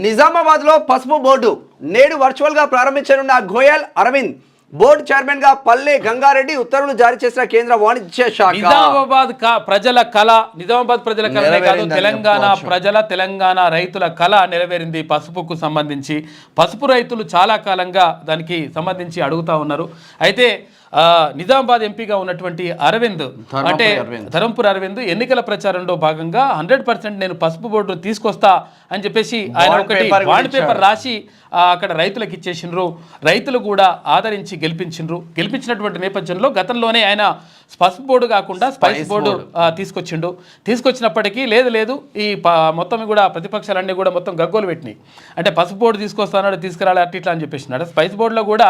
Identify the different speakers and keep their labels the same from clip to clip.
Speaker 1: నిజామాబాద్లో పసుపు బోర్డు నేడు వర్చువల్గా ప్రారంభించనున్న గోయల్ అరవింద్ బోర్డు చైర్మన్ గా పల్లె గంగారెడ్డి ఉత్తర్వులు జారీ చేసిన కేంద్ర వాణిజ్య శాఖ.
Speaker 2: నిజామాబాద్ ప్రజల కళ, నిజామాబాద్ ప్రజల కళనే కాదు, తెలంగాణ రైతుల కళ నెరవేరింది. పసుపుకు సంబంధించి పసుపు రైతులు చాలా కాలంగా దానికి సంబంధించి అడుగుతా ఉన్నారు. అయితే నిజామాబాద్ ఎంపీగా ఉన్నటువంటి అరవింద్ అంటే ధరంపూర్ అరవింద్ ఎన్నికల ప్రచారంలో భాగంగా 100% నేను పసుపు బోర్డు తీసుకొస్తా అని చెప్పేసి ఆయన ఒకటి బాండ్ పేపర్ రాసి అక్కడ రైతులకు ఇచ్చేసిండ్రు. రైతులు కూడా ఆదరించి గెలిపించినటువంటి నేపథ్యంలో గతంలోనే ఆయన పసుపు బోర్డు కాకుండా స్పైస్ బోర్డు తీసుకొచ్చినప్పటికీ లేదు ఈ మొత్తం కూడా ప్రతిపక్షాలన్నీ కూడా మొత్తం గగ్గోలు పెట్టినాయి. అంటే పసుపు బోర్డు తీసుకొస్తాడు, తీసుకురాలి అట్లా అని చెప్పేసినాడు. స్పైస్ బోర్డులో కూడా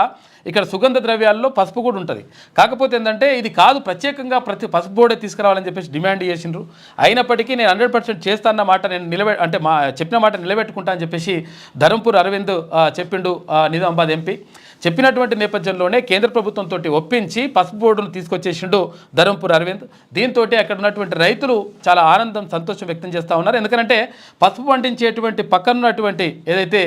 Speaker 2: ఇక్కడ సుగంధ ద్రవ్యాల్లో పసుపు కూడా ఉంటుంది. కాకపోతే ఏంటంటే ఇది కాదు, ప్రత్యేకంగా పసుపు బోర్డే తీసుకురావాలని చెప్పేసి డిమాండ్ చేసిండ్రు. అయినప్పటికీ నేను 100% చేస్తాన్న మాట నేను చెప్పిన మాట నిలబెట్టుకుంటా అని చెప్పేసి ధరంపూర్ అరవింద్ చెప్పిండు. నిజామాబాద్ ఎంపీ చెప్పినటువంటి నేపథ్యంలోనే కేంద్ర ప్రభుత్వంతో ఒప్పించి పసుపు బోర్డును తీసుకొచ్చేసిండు ధరంపూర్ అరవింద్. దీంతో అక్కడ ఉన్నటువంటి రైతులు చాలా ఆనందం, సంతోషం వ్యక్తం చేస్తూ ఉన్నారు. ఎందుకంటే పసుపు పండించేటువంటి పక్కనున్నటువంటి ఏదైతే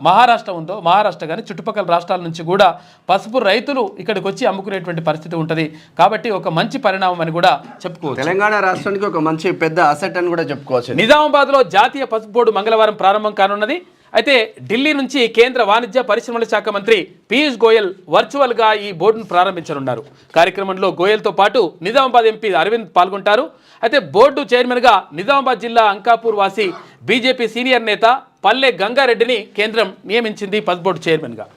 Speaker 2: మహారాష్ట్ర ఉందో, మహారాష్ట్ర కానీ చుట్టుపక్కల రాష్ట్రాల నుంచి కూడా పసుపు రైతులు ఇక్కడికి వచ్చి అమ్ముకునేటువంటి పరిస్థితి ఉంటుంది. కాబట్టి ఒక మంచి పరిణామం అని కూడా చెప్పుకోవచ్చు.
Speaker 1: తెలంగాణ రాష్ట్రానికి ఒక మంచి పెద్ద అసెట్ అని కూడా చెప్పుకోవచ్చు.
Speaker 2: నిజామాబాద్లో జాతీయ పసుపు బోర్డు మంగళవారం ప్రారంభం కానున్నది. అయితే ఢిల్లీ నుంచి కేంద్ర వాణిజ్య పరిశ్రమల శాఖ మంత్రి పీయూష్ గోయల్ వర్చువల్గా ఈ బోర్డును ప్రారంభించనున్నారు. కార్యక్రమంలో గోయల్తో పాటు నిజామాబాద్ ఎంపీ అరవింద్ పాల్గొంటారు. అయితే బోర్డు చైర్మన్గా నిజామాబాద్ జిల్లా అంకాపూర్ వాసి బీజేపీ సీనియర్ నేత పల్లె గంగారెడ్డిని కేంద్రం నియమించింది పసుపు బోర్డు చైర్మన్గా.